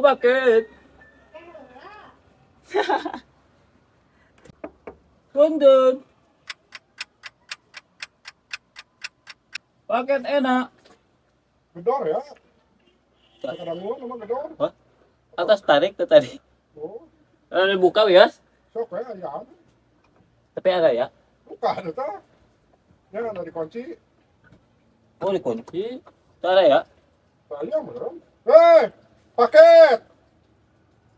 bakit? Punten. Bakit enak? Gedor ya. Kadang gua nama gedor. Hah? Atas tarik ke tadi. Oh, Ada buka ya? sok ya, ya. Tapi ada ya? Bukan itu. Ya ada dikunci. Oh dikunci. Tak ada ya? Saya beneran. Paket.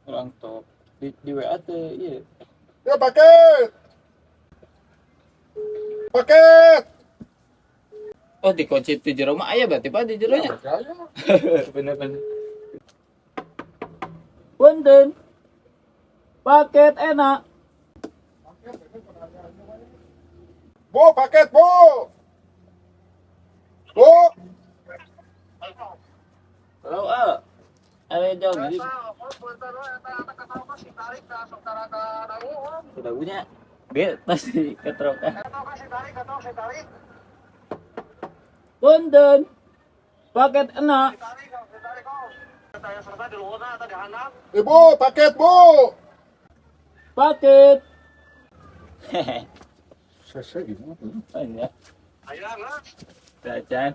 Kurang top. Di WA tuh iya. Ya paket. Paket. Oh dikunci di jero mah aya berarti Pak di jeronya. Percaya. Bener-bener. Punten. Paket enak. Bu, paket, Bu. Bu. Kalau ada jauh jadi sudah punya. Dia pasti keterokan. Punten. Paket enak. Ibu, paket, Bu. Paket. Hehe. Saya gimana? Oh iya. Jajan.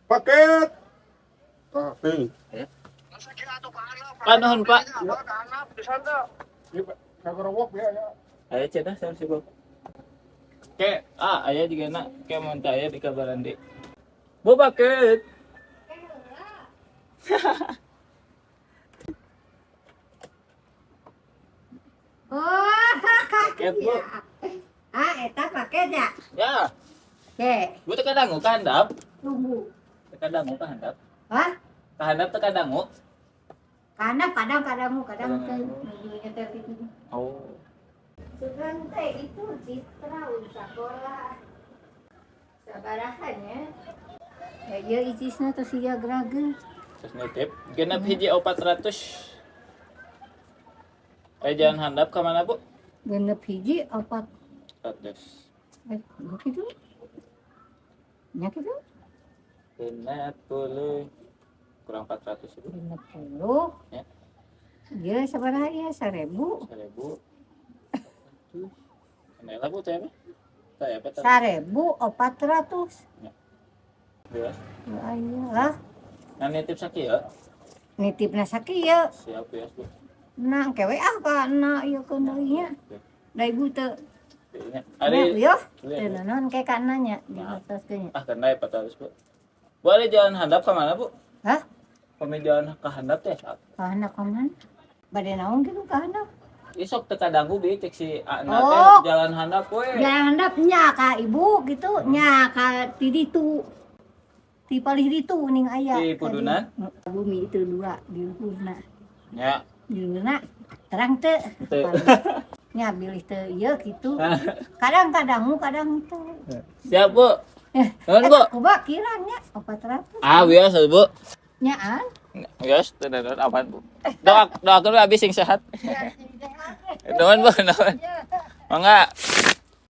Paket. Tapi. Panuhun Pak. Ini kagerowok ya. Ayo cedah saya sibuk. Kayak ayah juga nak kayak mau saya di kabaran di. Bu paket. Oh, Paket Bu. eta paket ya? Ya. Oke, Bu teka dangu kahandap. tunggu. Teka dangu kahandap. Hah? Kahandap teka dangu. Kadang kadang teh menunya teh gitu. Oh. Sekarang teh itu Citra sekolah. Sabarahannya. Ya ieu icisna teh siga gerage. Terus nitip. Genep hiji 400. Jangan handap ke mana Bu? Genep hiji 400. 100. Gitu. Nya gitu. Genep 10. Kurang 400 Bu. Genep 10. Ya. Ieu sabaraha ya 1000. 1000. Kenela Bu teh apa? Teh apa teh? 1400. Belas. Ayo lah. Nah nitip sakieu. Nitipna sakieu. Siap ya Bu. Nah, kewe ka na ieu keun deui nya. Da ibu teu. Kayaknya. Ari Ari yo. Teu naon ke kana nya di atas teh nya. kena ya 400 Bu. Bu ada jalan handap ke mana Bu? Hah? Kami jalan ke handap teh. Kana ka mana? Bade naon gitu ka handap? Isok teka dangu bi cek si Ana Oh. teh jalan handap we. Jalan handap nya ka ibu gitu, nya ka ti ditu. Ti palih ditu ning aya. Di Pudunan? Bumi itu dua di luhurna. Ya. Di luhurna terang teu. Teu. Nya bilih teu ieu kitu. Kadang-kadang teu. Siap Bu. Nuhun Bu. Kuba kiranya 400. Biasa Bu. Nyaan. Yes, tenan aman Bu. Doakeun we abi sing sehat. Nuhun Bu, nuhun. Mangga.